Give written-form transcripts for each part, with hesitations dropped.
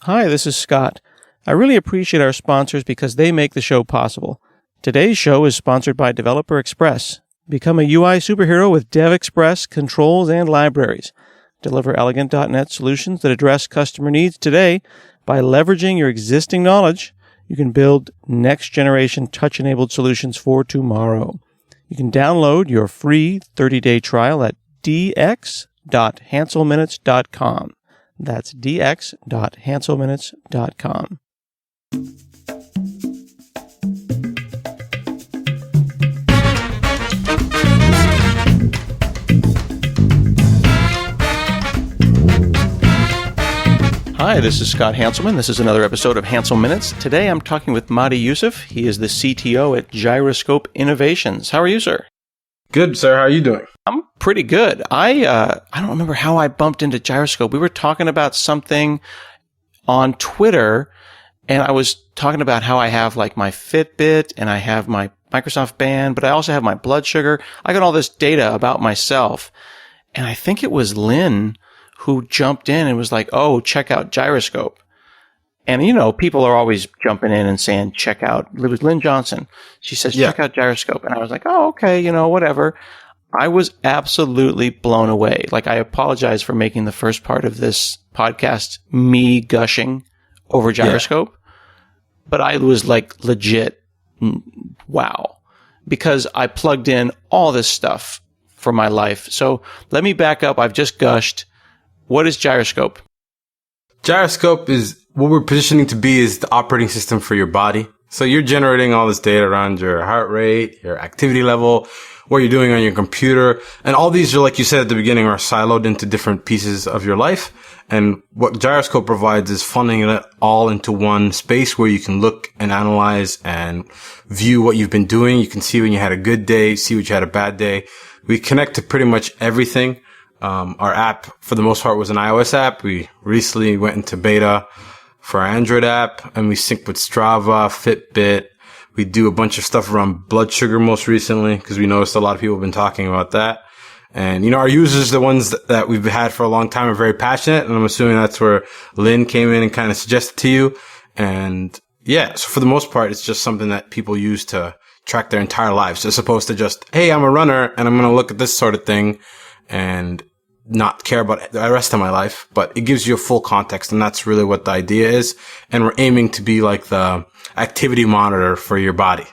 Hi, this is Scott. I really appreciate our sponsors because they make the show possible. Today's show is sponsored by Developer Express. Become a UI superhero with Dev Express controls and libraries. Deliver elegant .NET solutions that address customer needs today. By leveraging your existing knowledge, you can build next-generation touch-enabled solutions for tomorrow. You can download your free 30-day trial at dx.hanselminutes.com. That's dx.hanselminutes.com. Hi, this is Scott Hanselman. This is another episode of Hansel Minutes. Today I'm talking with Mahdi Yusuf. He is the CTO at Gyroscope Innovations. How are you, sir? Good, sir. How are you doing? I'm pretty good. I don't remember how I bumped into Gyroscope. We were talking about something on Twitter, and I was talking about how I have like my Fitbit and I have my Microsoft Band, but I also have my blood sugar. I got all this data about myself, and I think it was Lynn who jumped in and was like, "Oh, check out Gyroscope." And, you know, people are always jumping in and saying, check out, it was Lynn Johnson. She says, check out Gyroscope. And I was like, oh, okay, you know, whatever. I was absolutely blown away. Like, I apologize for making the first part of this podcast me gushing over Gyroscope. But I was like, legit, wow. Because I plugged in all this stuff for my life. So let me back up. I've just gushed. What is Gyroscope? Gyroscope is what we're positioning to be is the operating system for your body. So you're generating all this data around your heart rate, your activity level, what you're doing on your computer. And all these are, like you said at the beginning, are siloed into different pieces of your life. And what Gyroscope provides is funneling it all into one space where you can look and analyze and view what you've been doing. You can see when you had a good day, see what you had a bad day. We connect to pretty much everything. Our app, for the most part, was an iOS app. We recently went into beta for our Android app, and we sync with Strava, Fitbit. We do a bunch of stuff around blood sugar most recently, because we noticed a lot of people have been talking about that. And, you know, our users, the ones that we've had for a long time, are very passionate, and I'm assuming that's where Lynn came in and kind of suggested to you. And yeah, so for the most part, it's just something that people use to track their entire lives, as opposed to just, hey, I'm a runner, and I'm going to look at this sort of thing, and not care about the rest of my life, but it gives you a full context, and that's really what the idea is. And we're aiming to be like the activity monitor for your body.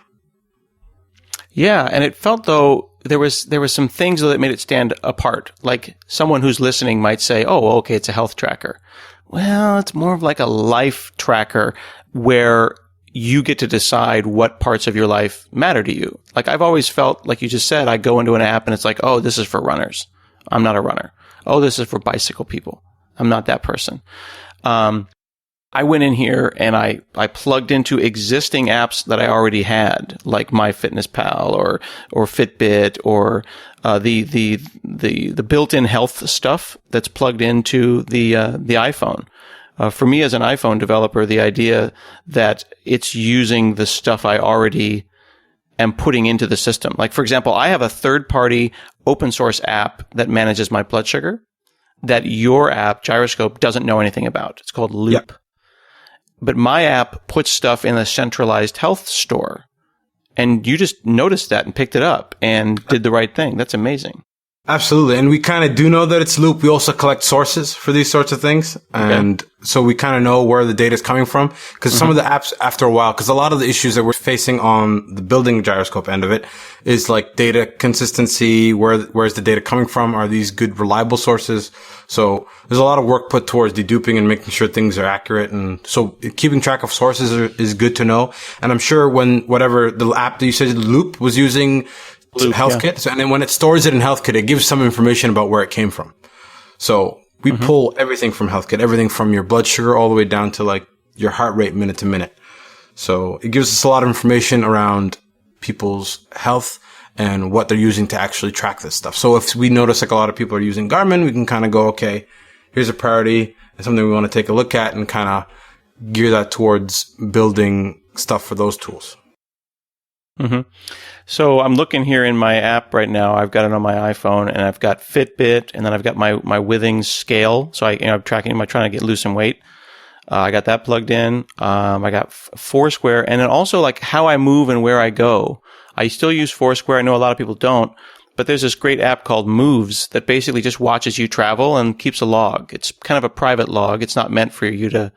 Yeah, and it felt though there was some things that made it stand apart. Like someone who's listening might say, "Oh, okay, it's a health tracker." Well, it's more of like a life tracker where you get to decide what parts of your life matter to you. Like I've always felt, like you just said, I go into an app and it's like, "Oh, this is for runners. I'm not a runner. Oh, this is for bicycle people. I'm not that person." I went in here and I plugged into existing apps that I already had, like MyFitnessPal or Fitbit or the built-in health stuff that's plugged into the iPhone. For me as an iPhone developer, the idea that it's using the stuff I already am putting into the system. Like, for example, I have a third-party open source app that manages my blood sugar that your app, Gyroscope, doesn't know anything about. It's called Loop. Yep. But my app puts stuff in a centralized health store. And you just noticed that and picked it up and did the right thing. That's amazing. Absolutely. And we kind of do know that it's Loop. We also collect sources for these sorts of things. And so we kind of know where the data is coming from. Because some of the apps, after a while, because a lot of the issues that we're facing on the building Gyroscope end of it is like data consistency. Where's the data coming from? Are these good, reliable sources? So there's a lot of work put towards deduping and making sure things are accurate. And so keeping track of sources is good to know. And I'm sure when whatever the app that you said Loop was using HealthKit. So, and then when it stores it in HealthKit, it gives some information about where it came from. So we pull everything from HealthKit, everything from your blood sugar all the way down to like your heart rate minute to minute. So it gives us a lot of information around people's health and what they're using to actually track this stuff. So if we notice like a lot of people are using Garmin, we can kind of go, okay, here's a priority and something we want to take a look at and kind of gear that towards building stuff for those tools. So I'm looking here in my app right now. I've got it on my iPhone, and I've got Fitbit, and then I've got my Withings scale. So I'm tracking. I'm trying to get lose some weight. I got that plugged in. I got Foursquare, and then also like how I move and where I go. I still use Foursquare. I know a lot of people don't, but there's this great app called Moves that basically just watches you travel and keeps a log. It's kind of a private log. It's not meant for you to,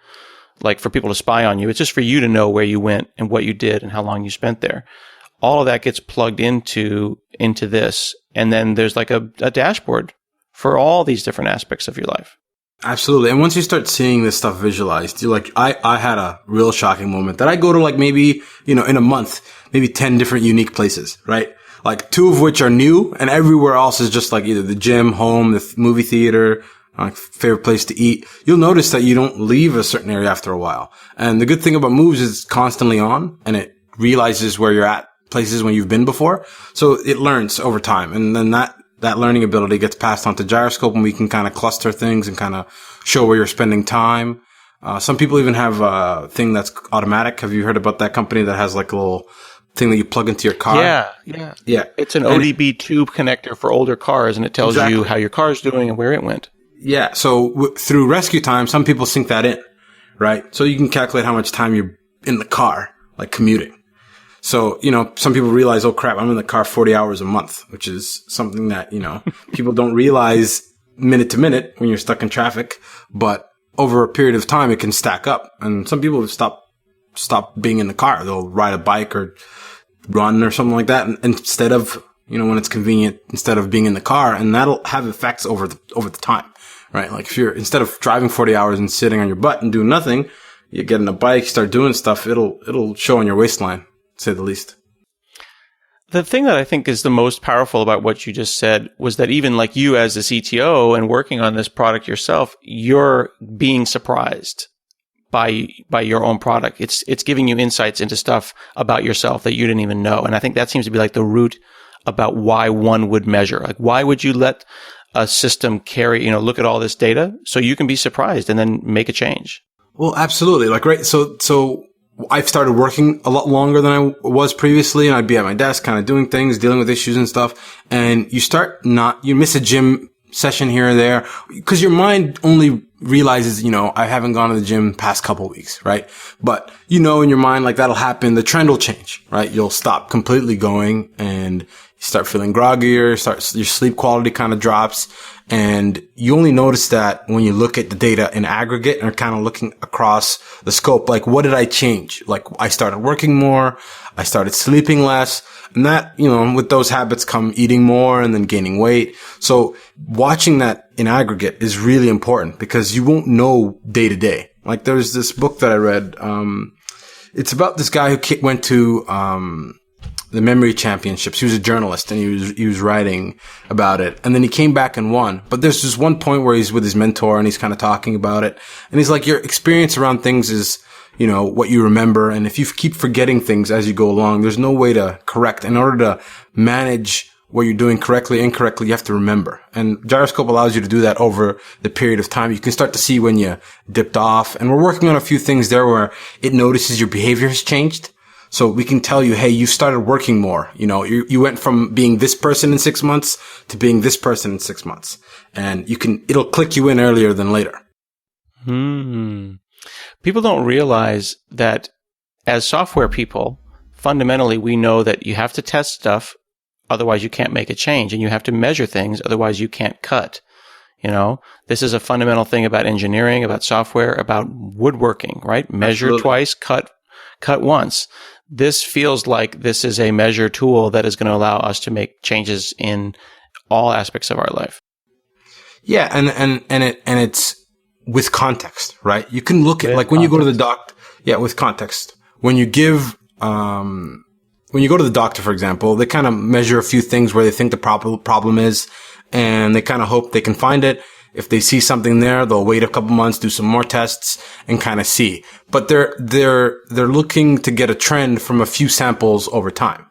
like, for people to spy on you. It's just for you to know where you went and what you did and how long you spent there. All of that gets plugged into this. And then there's like a dashboard for all these different aspects of your life. Absolutely. And once you start seeing this stuff visualized, you're like, I had a real shocking moment that I go to like maybe, in a month, maybe 10 different unique places, right? Like 2 of which are new and everywhere else is just like either the gym, home, the movie theater, favorite place to eat. You'll notice that you don't leave a certain area after a while. And the good thing about Moves is it's constantly on and it realizes where you're at places when you've been before. So it learns over time. And then that learning ability gets passed on to Gyroscope and we can kind of cluster things and kind of show where you're spending time. Some people even have a thing that's automatic. Have you heard about that company that has like a little thing that you plug into your car? Yeah. It's an ODB tube connector for older cars and it tells you how your car's doing and where it went. Yeah. So through rescue time, some people sync that in, right? So you can calculate how much time you're in the car, like commuting. So, some people realize, oh crap, I'm in the car 40 hours a month, which is something that, people don't realize minute to minute when you're stuck in traffic. But over a period of time, it can stack up. And some people stop being in the car. They'll ride a bike or run or something like that. And instead of, when it's convenient, instead of being in the car, and that'll have effects over the time, right? Like if you're, instead of driving 40 hours and sitting on your butt and doing nothing, you get on a bike, start doing stuff, it'll show on your waistline. Say the least. The thing that I think is the most powerful about what you just said was that even like you as a CTO and working on this product yourself, you're being surprised by your own product. It's giving you insights into stuff about yourself that you didn't even know. And I think that seems to be like the root about why one would measure. Like, why would you let a system carry, look at all this data so you can be surprised and then make a change? Well, absolutely. Like, right. So I've started working a lot longer than I was previously, and I'd be at my desk kind of doing things, dealing with issues and stuff. And you miss a gym session here or there because your mind only realizes, I haven't gone to the gym past couple of weeks, right? But in your mind, like that'll happen. The trend will change, right? You'll stop completely going and you start feeling groggier, your sleep quality kind of drops. And you only notice that when you look at the data in aggregate and are kind of looking across the scope. Like, what did I change? Like, I started working more. I started sleeping less. And that, with those habits come eating more and then gaining weight. So watching that in aggregate is really important because you won't know day to day. Like, there's this book that I read. It's about this guy who went to, the memory championships. He was a journalist and he was writing about it. And then he came back and won. But there's this one point where he's with his mentor and he's kind of talking about it. And he's like, your experience around things is, what you remember. And if you keep forgetting things as you go along, there's no way to correct. In order to manage what you're doing correctly, incorrectly, you have to remember. And Gyroscope allows you to do that over the period of time. You can start to see when you dipped off. And we're working on a few things there where it notices your behavior has changed. So we can tell you, hey, you started working more. You went from being this person in 6 months to being this person in 6 months. And it'll click you in earlier than later. People don't realize that as software people, fundamentally, we know that you have to test stuff. Otherwise you can't make a change, and you have to measure things. Otherwise you can't cut. This is a fundamental thing about engineering, about software, about woodworking, right? Measure Absolutely. Twice, cut once. This feels like this is a measure tool that is going to allow us to make changes in all aspects of our life. Yeah, and it's with context, right? You can look at, like, when you go to the doctor. Yeah, with context. When you go to the doctor, for example, they kind of measure a few things where they think the problem is, and they kind of hope they can find it. If they see something there, they'll wait a couple months, do some more tests, and kind of see. But they're looking to get a trend from a few samples over time,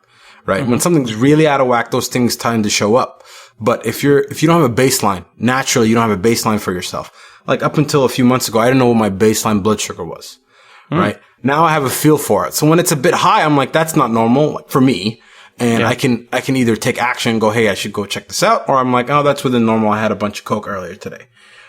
right? Mm-hmm. When something's really out of whack, those things tend to show up. But if you don't have a baseline, naturally you don't have a baseline for yourself. Like, up until a few months ago, I didn't know what my baseline blood sugar was, right? Now I have a feel for it. So when it's a bit high, I'm like, that's not normal for me. And I can either take action and go, hey, I should go check this out. Or I'm like, oh, that's within normal. I had a bunch of Coke earlier today.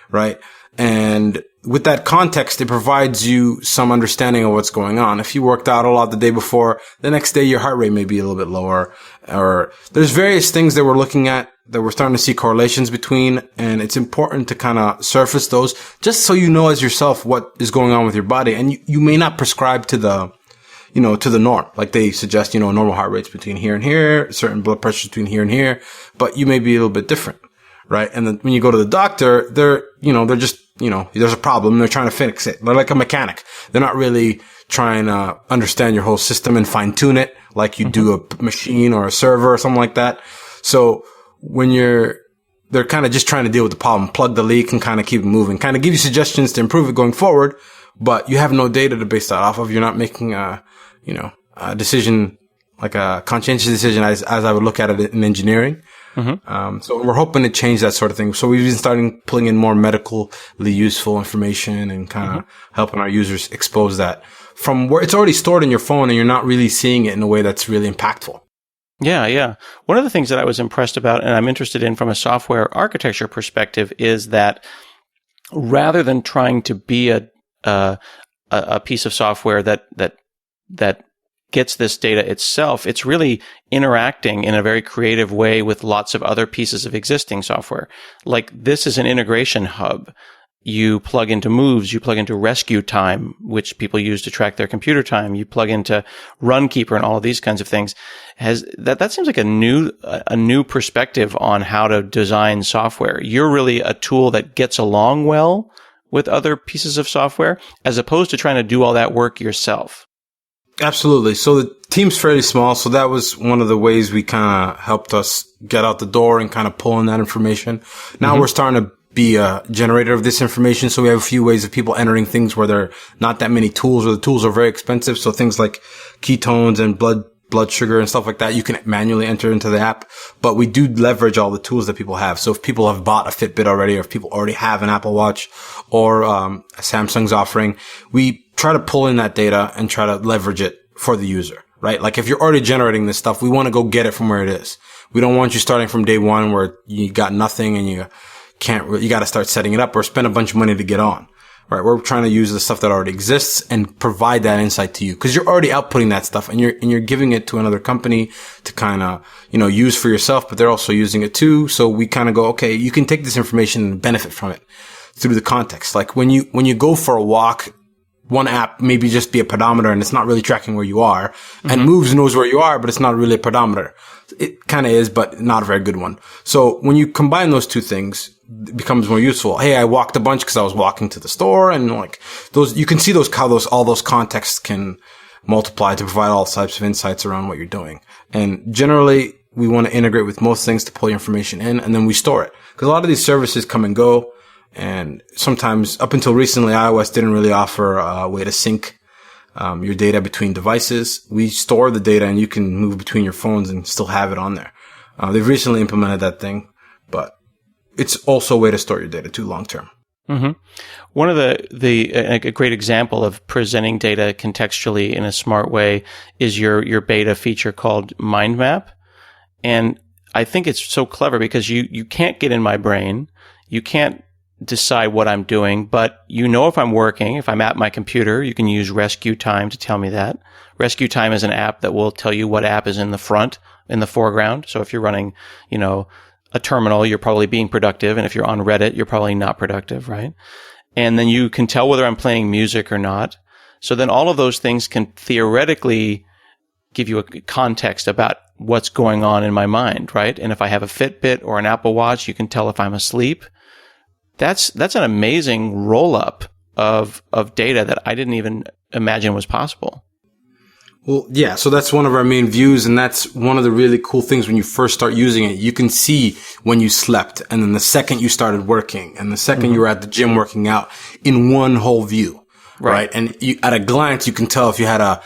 Right. And with that context, it provides you some understanding of what's going on. If you worked out a lot the day before, the next day your heart rate may be a little bit lower. Or there's various things that we're looking at that we're starting to see correlations between, and it's important to kind of surface those just so you know as yourself what is going on with your body. And you may not prescribe to the norm. Like they suggest, normal heart rates between here and here, certain blood pressures between here and here, but you may be a little bit different, right? And then when you go to the doctor, they're just, there's a problem. They're trying to fix it. They're like a mechanic. They're not really trying to understand your whole system and fine tune it like you do a machine or a server or something like that. So when they're kind of just trying to deal with the problem, plug the leak and kind of keep it moving, kind of give you suggestions to improve it going forward, but you have no data to base that off of. You're not making a decision, like a conscientious decision as I would look at it in engineering. So we're hoping to change that sort of thing. So we've been starting pulling in more medically useful information and kind of helping our users expose that from where it's already stored in your phone and you're not really seeing it in a way that's really impactful. Yeah, yeah. One of the things that I was impressed about and I'm interested in from a software architecture perspective is that rather than trying to be a piece of software that gets this data itself, it's really interacting in a very creative way with lots of other pieces of existing software. Like this is an integration hub. You plug into Moves, you plug into Rescue Time, which people use to track their computer time. You plug into Runkeeper and all of these kinds of things. That seems like a new perspective on how to design software. You're really a tool that gets along well with other pieces of software as opposed to trying to do all that work yourself. Absolutely. So the team's fairly small. So that was one of the ways we kind of helped us get out the door and kind of pull in that information. Now we're starting to be a generator of this information. So we have a few ways of people entering things where there are not that many tools or the tools are very expensive. So things like ketones and blood sugar and stuff like that, you can manually enter into the app, but we do leverage all the tools that people have. So if people have bought a Fitbit already, or if people already have an Apple Watch or Samsung's offering, we try to pull in that data and try to leverage it for the user, right? Like if you're already generating this stuff, we want to go get it from where it is. We don't want you starting from day one where you got nothing and you got to start setting it up or spend a bunch of money to get on. Right, we're trying to use the stuff that already exists and provide that insight to you because you're already outputting that stuff and you're giving it to another company to kind of, use for yourself, but they're also using it too. So we kind of go, okay, you can take this information and benefit from it through the context. Like when you go for a walk, one app maybe just be a pedometer and it's not really tracking where you are, and Moves knows where you are, but it's not really a pedometer. It kind of is, but not a very good one. So when you combine those two things, it becomes more useful. Hey, I walked a bunch because I was walking to the store, and like those, you can see all those contexts can multiply to provide all types of insights around what you're doing. And generally, we want to integrate with most things to pull your information in, and then we store it because a lot of these services come and go. And sometimes, up until recently, iOS didn't really offer a way to sync your data between devices. We store the data and you can move between your phones and still have it on there. They've recently implemented that thing, but it's also a way to store your data too long term. One of a great example of presenting data contextually in a smart way is your beta feature called Mind Map. And I think it's so clever because you can't get in my brain. You can't decide what I'm doing, but if I'm working, if I'm at my computer, you can use Rescue Time to tell me that. Rescue Time is an app that will tell you what app is in the foreground. So if you're running, a terminal, you're probably being productive. And if you're on Reddit, you're probably not productive, right? And then you can tell whether I'm playing music or not. So then all of those things can theoretically give you a context about what's going on in my mind, right? And if I have a Fitbit or an Apple Watch, you can tell if I'm asleep. That's an amazing roll-up of data that I didn't even imagine was possible. Well, yeah, so that's one of our main views, and that's one of the really cool things when you first start using it. You can see when you slept, and then the second you started working, and the second you were at the gym working out in one whole view, right? And at a glance, you can tell if you had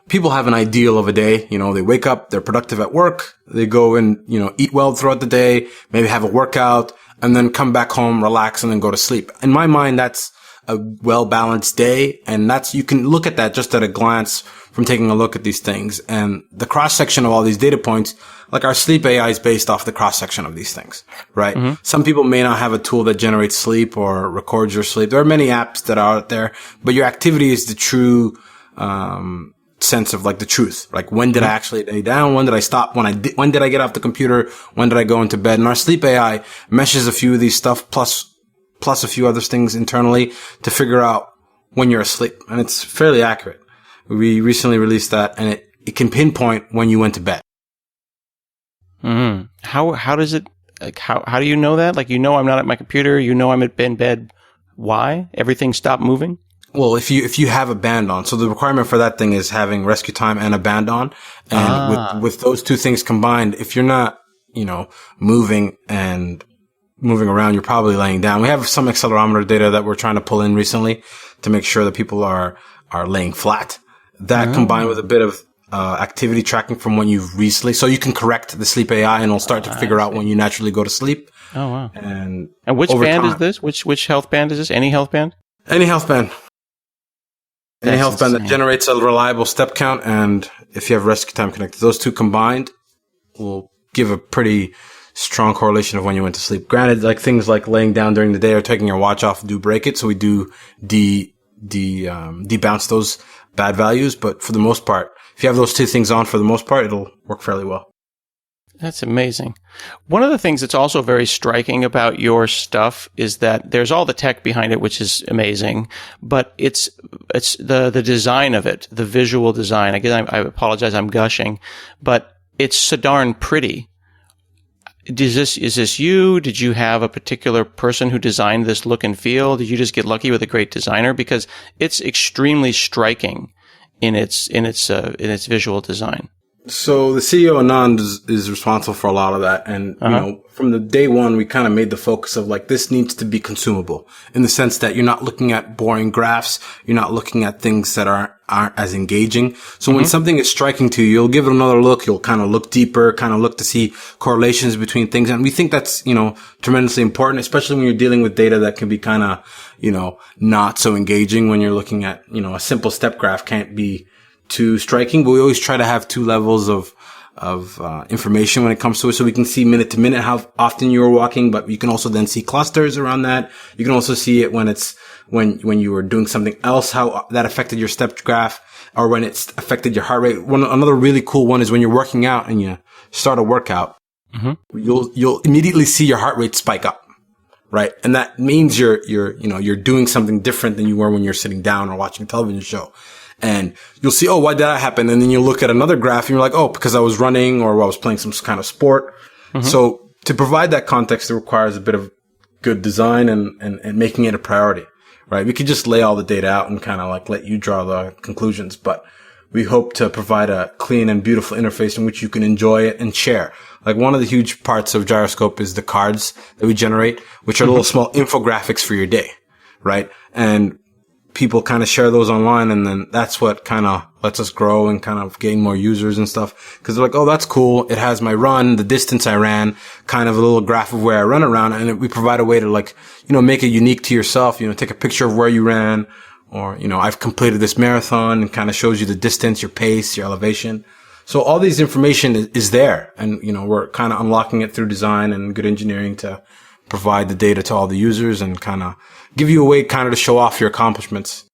people have an ideal of a day. They wake up, they're productive at work, they go and, eat well throughout the day, maybe have a workout, and then come back home, relax, and then go to sleep. In my mind, that's a well-balanced day. And you can look at that just at a glance from taking a look at these things. And the cross-section of all these data points, like our sleep AI is based off the cross-section of these things, right? Mm-hmm. Some people may not have a tool that generates sleep or records your sleep. There are many apps that are out there, but your activity is the true, sense of like the truth. Like, when did I actually lay down? When did I stop? When did I get off the computer? When did I go into bed? And our sleep AI meshes a few of these stuff plus a few other things internally to figure out when you're asleep. And it's fairly accurate. We recently released that, and it can pinpoint when you went to bed. Mm-hmm. How does it, like, how do you know that? Like, I'm not at my computer, I'm in bed. Why? Everything stopped moving? Well, if you have a band on, so the requirement for that thing is having rescue time and a band on. And with those two things combined, if you're not, moving around, you're probably laying down. We have some accelerometer data that we're trying to pull in recently to make sure that people are laying flat. That combined with a bit of activity tracking from when you've recently, so you can correct the sleep AI and it'll start to figure out when you naturally go to sleep. Oh, wow. And which band is this? Which health band is this? Any health band? Any health band. Any health band that generates a reliable step count, and if you have rescue time connected, those two combined will give a pretty strong correlation of when you went to sleep. Granted, like things like laying down during the day or taking your watch off do break it, so we do debounce those bad values. But for the most part, if you have those two things on, for the most part, it'll work fairly well. That's amazing. One of the things that's also very striking about your stuff is that there's all the tech behind it, which is amazing, but it's the design of it, the visual design. Again, I apologize, I'm gushing, but it's so darn pretty. Is this you? Did you have a particular person who designed this look and feel? Did you just get lucky with a great designer? Because it's extremely striking in its visual design. So the CEO, Anand, is responsible for a lot of that. And, from the day one, we kind of made the focus of like, this needs to be consumable in the sense that you're not looking at boring graphs. You're not looking at things that aren't as engaging. So when something is striking to you, you'll give it another look. You'll kind of look deeper, kind of look to see correlations between things. And we think that's, tremendously important, especially when you're dealing with data that can be kind of, not so engaging when you're looking at, a simple step graph can't be too striking, but we always try to have two levels of information when it comes to it. So we can see minute to minute how often you were walking, but you can also then see clusters around that. You can also see it when you were doing something else, how that affected your step graph, or when it's affected your heart rate. Another really cool one is when you're working out and you start a workout, you'll immediately see your heart rate spike up. Right. And that means you're doing something different than you were when you're sitting down or watching a television show. And you'll see, why did that happen? And then you look at another graph and you're like, because I was running or I was playing some kind of sport. So to provide that context, it requires a bit of good design and making it a priority, right? We could just lay all the data out and kind of like let you draw the conclusions, but we hope to provide a clean and beautiful interface in which you can enjoy it and share. Like one of the huge parts of Gyroscope is the cards that we generate, which are little small infographics for your day, right? And people kind of share those online, and then that's what kind of lets us grow and kind of gain more users and stuff. Cause they're like, that's cool. It has my run, the distance I ran, kind of a little graph of where I run around. And we provide a way to like, make it unique to yourself, take a picture of where you ran, or, I've completed this marathon, and kind of shows you the distance, your pace, your elevation. So all these information is there, and, we're kind of unlocking it through design and good engineering to provide the data to all the users and kind of give you a way kind of to show off your accomplishments.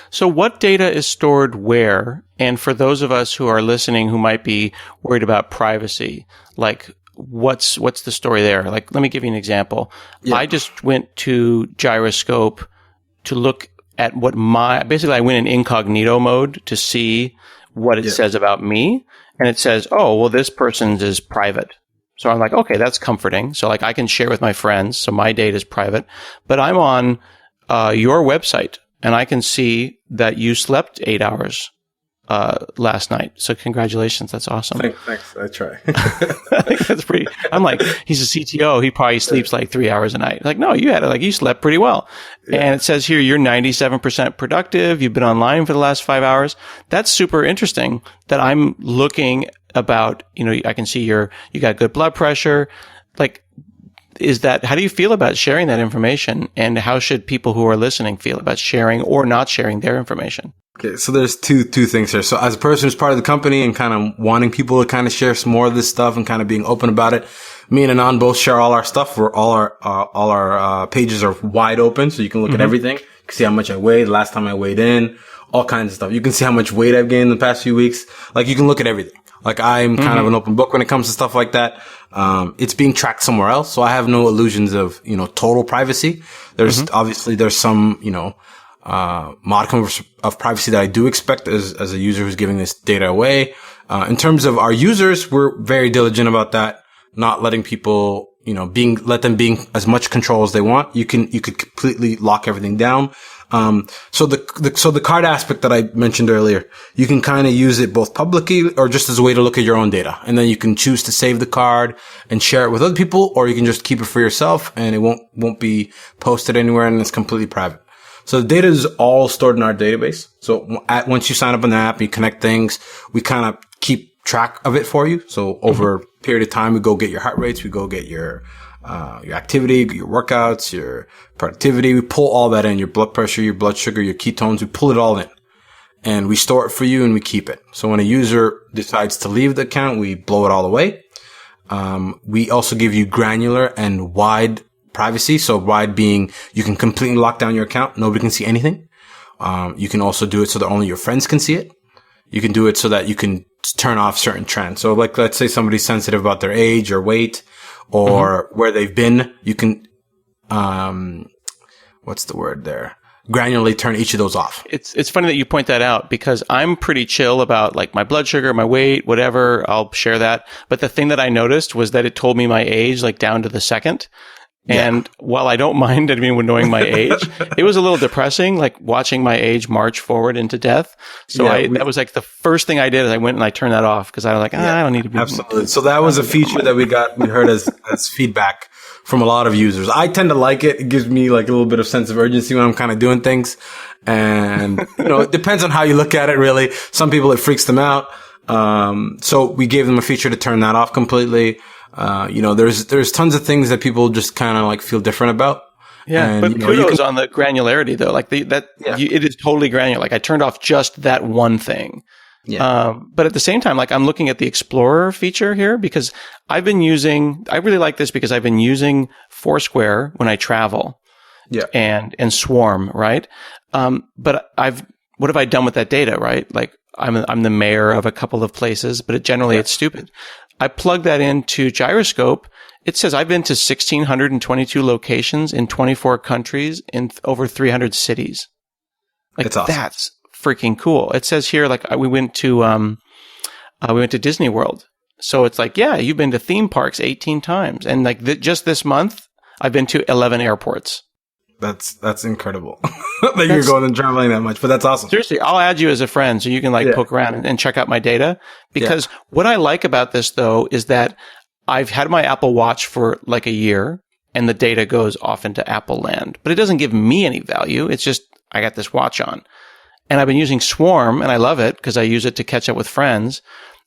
So what data is stored where? And for those of us who are listening who might be worried about privacy, like what's the story there? Like, let me give you an example. Yeah. I just went to Gyroscope to look at basically I went in incognito mode to see what it says about me. And it says, this person's is private. So I'm like, okay, that's comforting. So like I can share with my friends. So my data is private, but I'm on your website and I can see that you slept 8 hours last night. So congratulations. That's awesome. Thanks. I try. I think that's pretty. I'm like, he's a CTO. He probably sleeps like 3 hours a night. Like, no, you slept pretty well. Yeah. And it says here, you're 97% productive. You've been online for the last 5 hours. That's super interesting that I'm looking about, I can see you got good blood pressure. Like, how do you feel about sharing that information, and how should people who are listening feel about sharing or not sharing their information? Okay, so there's two things here. So as a person who's part of the company and kind of wanting people to kind of share some more of this stuff and kind of being open about it, me and Anand both share all our stuff. All our pages are wide open, so you can look at everything. You can see how much I weighed, the last time I weighed in, all kinds of stuff. You can see how much weight I've gained in the past few weeks. Like, you can look at everything. Like, I'm kind of an open book when it comes to stuff like that. It's being tracked somewhere else, so I have no illusions of, total privacy. There's obviously there's some, modicum of privacy that I do expect as a user who's giving this data away. In terms of our users, we're very diligent about that, not letting people, let them be in as much control as they want. You could completely lock everything down. So the card aspect that I mentioned earlier, you can kind of use it both publicly or just as a way to look at your own data. And then you can choose to save the card and share it with other people, or you can just keep it for yourself and it won't be posted anywhere, and it's completely private. So the data is all stored in our database. So once you sign up on the app, you connect things, we kind of keep track of it for you. So over a period of time, we go get your heart rates, we go get your activity, your workouts, your productivity. We pull all that in, your blood pressure, your blood sugar, your ketones. We pull it all in and we store it for you and we keep it. So when a user decides to leave the account, we blow it all away. We also give you granular and wide privacy. So wide being you can completely lock down your account. Nobody can see anything. You can also do it so that only your friends can see it. You can do it so that you can turn off certain trends. So like, let's say somebody's sensitive about their age or weight or where they've been. You can, what's the word there? Granularly turn each of those off. It's funny that you point that out, because I'm pretty chill about like my blood sugar, my weight, whatever. I'll share that. But the thing that I noticed was that it told me my age, like down to the second. And while I don't mind anyone knowing my age, it was a little depressing, like watching my age march forward into death. So that was like the first thing I did is I went and I turned that off, because I was like, I don't need to be. Absolutely. So that was a feature that we heard as feedback from a lot of users. I tend to like it. It gives me like a little bit of sense of urgency when I'm kind of doing things. And, it depends on how you look at it, really. Some people, it freaks them out. So we gave them a feature to turn that off completely. There's tons of things that people just kind of like feel different about. Yeah. And, but kudos on the granularity though. Like it is totally granular. Like I turned off just that one thing. Yeah. But at the same time, like I'm looking at the Explorer feature here, because I really like this because I've been using Foursquare when I travel. Yeah. And Swarm, right? But what have I done with that data, right? Like I'm the mayor of a couple of places, but it's stupid. I plug that into Gyroscope. It says I've been to 1,622 locations in 24 countries in over 300 cities. Like that's awesome. That's freaking cool. It says here, like we went to Disney World. So it's like, yeah, you've been to theme parks 18 times. And like just this month, I've been to 11 airports. That's incredible that you're going and traveling that much, but that's awesome. Seriously, I'll add you as a friend so you can poke around and check out my data. Because what I like about this though is that I've had my Apple Watch for like a year and the data goes off into Apple land, but it doesn't give me any value. It's just, I got this watch on and I've been using Swarm and I love it because I use it to catch up with friends,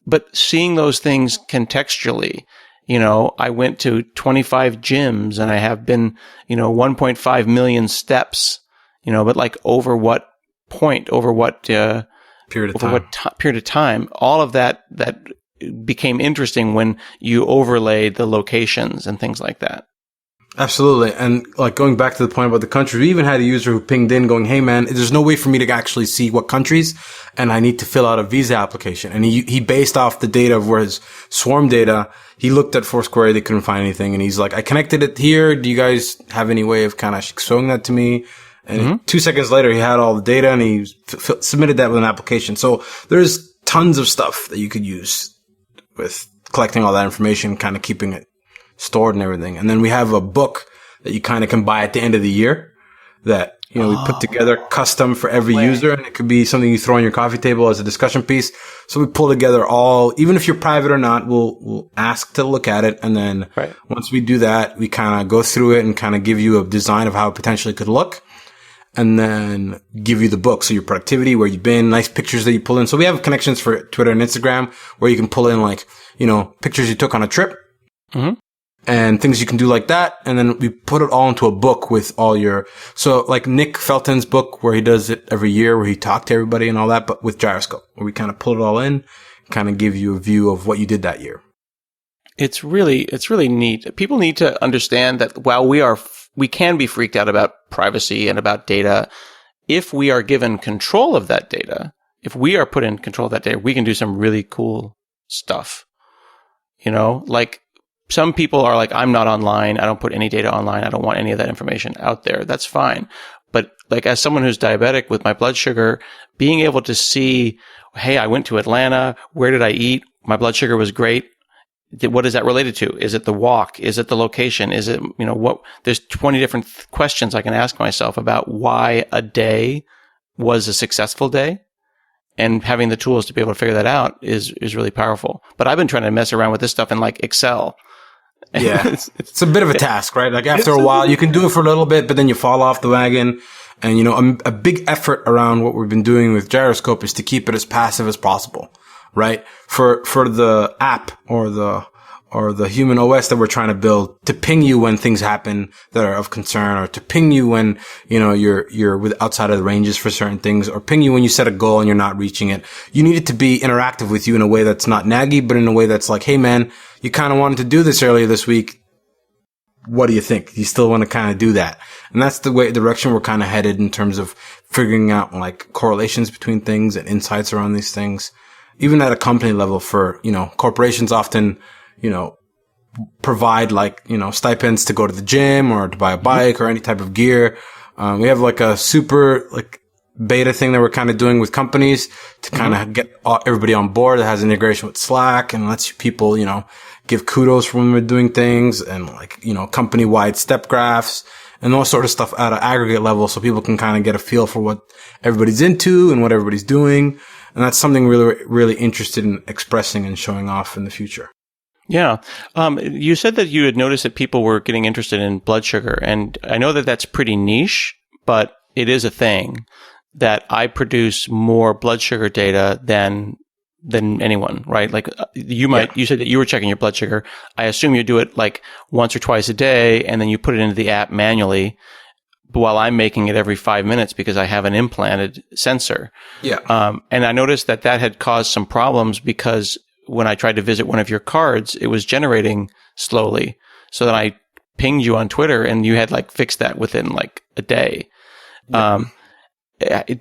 but seeing those things contextually, I went to 25 gyms and I have been, 1.5 million steps, but like over what period of time, all of that became interesting when you overlay the locations and things like that. Absolutely. And like going back to the point about the countries, we even had a user who pinged in going, hey man, there's no way for me to actually see what countries and I need to fill out a visa application. And he based off the data of where his Swarm data, he looked at Foursquare, they couldn't find anything. And he's like, I connected it here. Do you guys have any way of kind of showing that to me? And 2 seconds later, he had all the data and he submitted that with an application. So there's tons of stuff that you could use with collecting all that information, kind of keeping it stored and everything. And then we have a book that you kind of can buy at the end of the year that, we put together custom for every user. And it could be something you throw on your coffee table as a discussion piece. So we pull together even if you're private or not, we'll ask to look at it. And then once we do that, we kind of go through it and kind of give you a design of how it potentially could look. And then give you the book. So your productivity, where you've been, nice pictures that you pull in. So we have connections for Twitter and Instagram where you can pull in like, pictures you took on a trip. and things you can do like that. And then we put it all into a book with all so like Nick Felton's book where he does it every year where he talked to everybody and all that, but with Gyroscope, where we kind of pull it all in, kind of give you a view of what you did that year. It's really neat. People need to understand that while we can be freaked out about privacy and about data, if we are given control of that data, if we are put in control of that data, we can do some really cool stuff. Like some people are like, I'm not online. I don't put any data online. I don't want any of that information out there. That's fine. But like as someone who's diabetic with my blood sugar, being able to see, hey, I went to Atlanta. Where did I eat? My blood sugar was great. What is that related to? Is it the walk? Is it the location? Is it, what? There's 20 different questions I can ask myself about why a day was a successful day. And having the tools to be able to figure that out is really powerful. But I've been trying to mess around with this stuff in like Excel. Yeah. It's a bit of a task, right? Like after a while, you can do it for a little bit, but then you fall off the wagon. And, a big effort around what we've been doing with Gyroscope is to keep it as passive as possible, right? For the app or the human OS that we're trying to build to ping you when things happen that are of concern, or to ping you when, you're outside of the ranges for certain things, or ping you when you set a goal and you're not reaching it. You need it to be interactive with you in a way that's not naggy, but in a way that's like, hey man, you kind of wanted to do this earlier this week. What do you think? You still want to kind of do that? And that's the direction we're kind of headed in terms of figuring out like correlations between things and insights around these things. Even at a company level for, corporations often, provide like, stipends to go to the gym or to buy a bike or any type of gear. We have like a super like beta thing that we're kind of doing with companies to kind of get everybody on board that has integration with Slack and lets people, give kudos for when we're doing things and like, company wide step graphs and all sort of stuff at an aggregate level so people can kind of get a feel for what everybody's into and what everybody's doing. And that's something really, really interested in expressing and showing off in the future. Yeah. You said that you had noticed that people were getting interested in blood sugar. And I know that that's pretty niche, but it is a thing that I produce more blood sugar data than anyone, right? Like you said that you were checking your blood sugar. I assume you do it like once or twice a day and then you put it into the app manually. While I'm making it every 5 minutes because I have an implanted sensor. Yeah. And I noticed that had caused some problems because when I tried to visit one of your cards, it was generating slowly. So then I pinged you on Twitter and you had like fixed that within like a day. Yeah.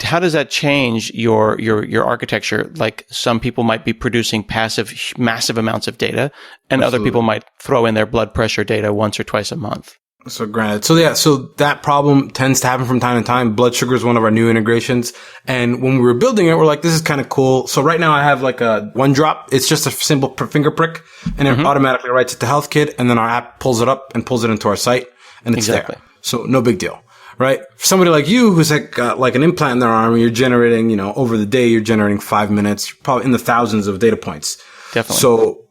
How does that change your architecture? Like some people might be producing massive amounts of data and Absolutely. Other people might throw in their blood pressure data once or twice a month. So granted. So that problem tends to happen from time to time. Blood sugar is one of our new integrations. And when we were building it, we're like, this is kind of cool. So right now I have like a one drop. It's just a simple finger prick and it automatically writes it to HealthKit. And then our app pulls it up and pulls it into our site and it's there. So no big deal, right? For somebody like you who's got like an implant in their arm and you're generating, over the day, you're generating 5 minutes, probably in the thousands of data points. Definitely. So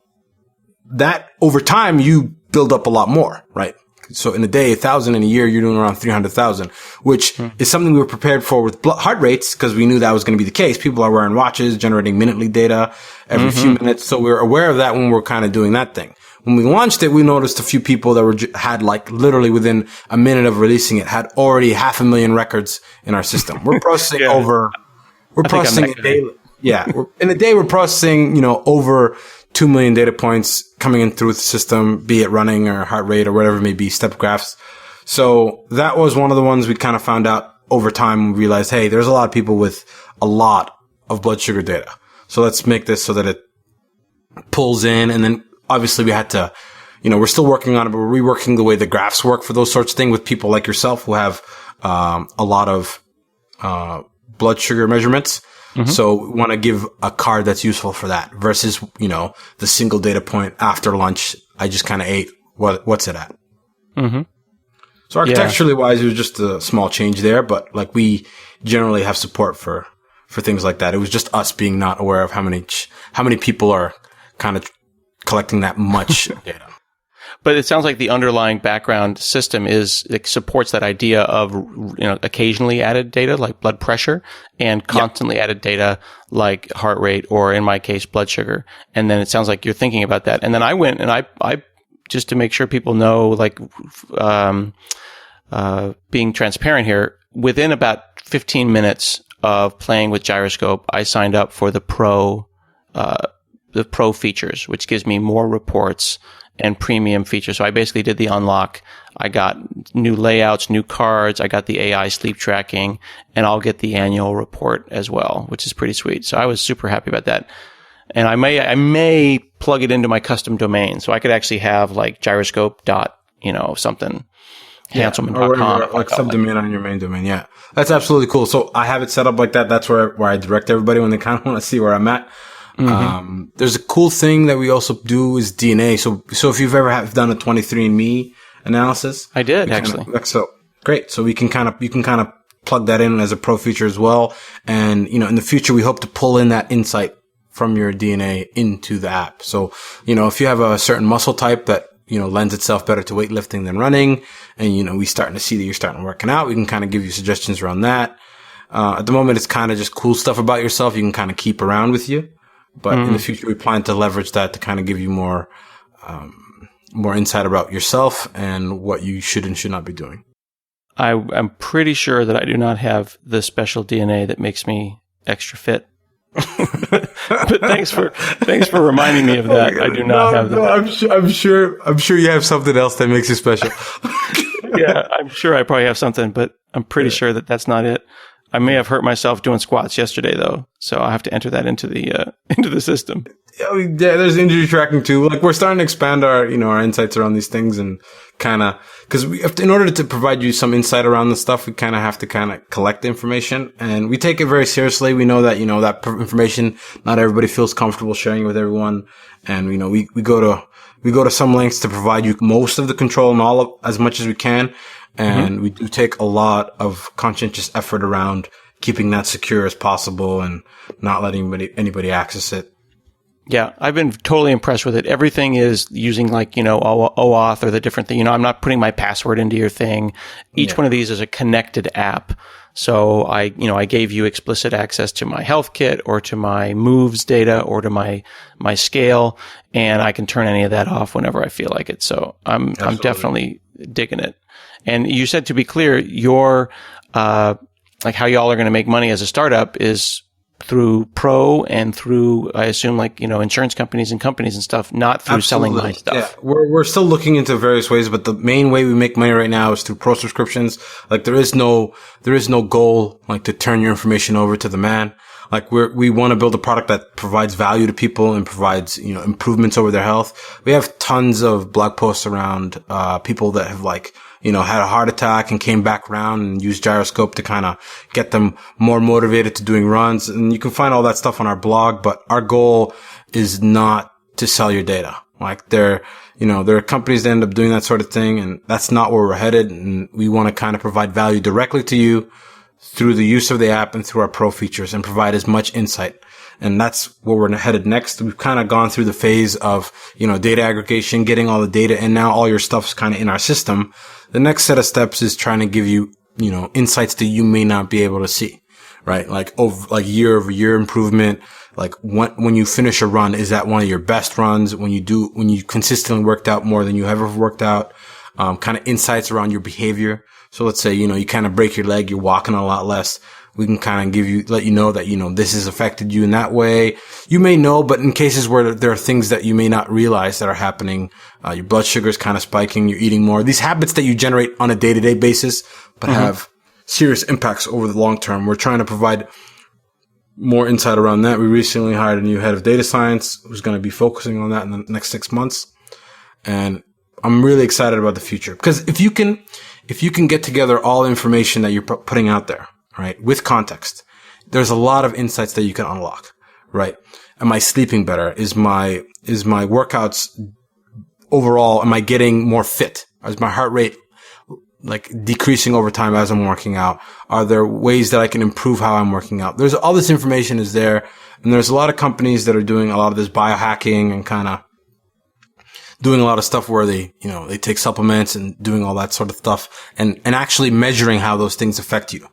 that over time you build up a lot more, right? So in a day, 1,000 in a year, you're doing around 300,000, which is something we were prepared for with heart rates because we knew that was going to be the case. People are wearing watches, generating minutely data every few minutes. So we were aware of that when we were kind of doing that thing. When we launched it, we noticed a few people that had like literally within a minute of releasing it had already 500,000 records in our system. We're processing a day. Yeah. In a day, we're processing, over 2 million data points coming in through the system, be it running or heart rate or whatever it may be, step graphs. So that was one of the ones we kind of found out over time. We realized, hey, there's a lot of people with a lot of blood sugar data. So let's make this so that it pulls in. And then obviously we had to, we're still working on it, but we're reworking the way the graphs work for those sorts of things with people like yourself who have a lot of blood sugar measurements. So we want to give a card that's useful for that versus, the single data point after lunch. I just kind of ate. What's it at? So architecturally wise, it was just a small change there, but like we generally have support for things like that. It was just us being not aware of how many people are kind of collecting that much data. But it sounds like the underlying background system supports that idea of, occasionally added data like blood pressure and constantly added data like heart rate or in my case, blood sugar. And then it sounds like you're thinking about that. And then I went and I just to make sure people know, like, being transparent here, within about 15 minutes of playing with Gyroscope, I signed up for the pro features, which gives me more reports and premium features. So I basically did the unlock. I got new layouts, new cards. I got the AI sleep tracking, and I'll get the annual report as well, which is pretty sweet. So I was super happy about that. And I may plug it into my custom domain. So I could actually have like gyroscope dot, something. Hanselman.com. Like subdomain on your main domain. Yeah. That's absolutely cool. So I have it set up like that. That's where I direct everybody when they kind of want to see where I'm at. There's a cool thing that we also do is DNA. So if you've ever done a 23andMe analysis. I did actually. So great. So you can kind of plug that in as a pro feature as well. And, in the future, we hope to pull in that insight from your DNA into the app. So, if you have a certain muscle type that, lends itself better to weightlifting than running, and, we starting to see that you're starting working out, we can kind of give you suggestions around that. At the moment, it's kind of just cool stuff about yourself you can kind of keep around with you. But in the future, we plan to leverage that to kind of give you more insight about yourself and what you should and should not be doing. I'm pretty sure that I do not have the special DNA that makes me extra fit. But thanks for reminding me of that. I do not have that. No, I'm sure you have something else that makes you special. Yeah, I'm sure I probably have something, but I'm pretty sure that that's not it. I may have hurt myself doing squats yesterday, though, so I'll have to enter that into the system. Yeah, there's injury tracking too. Like, we're starting to expand our insights around these things, and kind of, because in order to provide you some insight around the stuff, we kind of have to kind of collect the information, and we take it very seriously. We know that, that information, not everybody feels comfortable sharing it with everyone. And, we go to some lengths to provide you most of the control and as much as we can. And we do take a lot of conscientious effort around keeping that secure as possible and not letting anybody access it. Yeah, I've been totally impressed with it. Everything is using OAuth or the different thing. I'm not putting my password into your thing. Each one of these is a connected app. So I gave you explicit access to my health kit or to my moves data or to my scale, and I can turn any of that off whenever I feel like it. So I'm definitely digging it. And you said, to be clear, your like how y'all are going to make money as a startup is through pro and through, I assume, insurance companies and companies and stuff, not through selling my stuff. Yeah, we're still looking into various ways, but the main way we make money right now is through pro subscriptions. Like, there is no goal to turn your information over to the man. Like, we want to build a product that provides value to people and provides, improvements over their health. We have tons of blog posts around, people that have had a heart attack and came back around and used Gyroscope to kind of get them more motivated to doing runs. And you can find all that stuff on our blog, but our goal is not to sell your data. Like, there are companies that end up doing that sort of thing, and that's not where we're headed. And we want to kind of provide value directly to you through the use of the app and through our pro features, and provide as much insight. And that's where we're headed next. We've kind of gone through the phase of, data aggregation, getting all the data, and now all your stuff's kind of in our system. The next set of steps is trying to give you, insights that you may not be able to see, right? Like year over year improvement. Like, when you finish a run, is that one of your best runs? When you consistently worked out more than you ever worked out, kind of insights around your behavior. So let's say, you kind of break your leg, you're walking a lot less. We can kind of let you know that, this has affected you in that way. You may know, but in cases where there are things that you may not realize that are happening, your blood sugar is kind of spiking, you're eating more. These habits that you generate on a day-to-day basis, but have serious impacts over the long term. We're trying to provide more insight around that. We recently hired a new head of data science who's going to be focusing on that in the next 6 months. And I'm really excited about the future, because if you can get together all the information that you're putting out there, right, with context, there's a lot of insights that you can unlock, right? Am I sleeping better? Is my workouts overall, am I getting more fit? Is my heart rate decreasing over time as I'm working out? Are there ways that I can improve how I'm working out? There's all this information is there, and there's a lot of companies that are doing a lot of this biohacking and kind of doing a lot of stuff where they take supplements and doing all that sort of stuff, and actually measuring how those things affect you,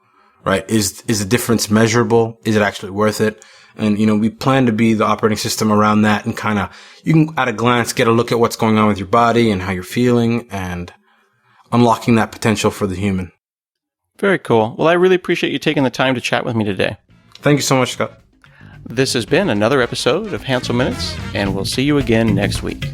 right? Is the difference measurable? Is it actually worth it? And, we plan to be the operating system around that, and kind of, you can at a glance get a look at what's going on with your body and how you're feeling, and unlocking that potential for the human. Very cool. Well, I really appreciate you taking the time to chat with me today. Thank you so much, Scott. This has been another episode of Hansel Minutes, and we'll see you again next week.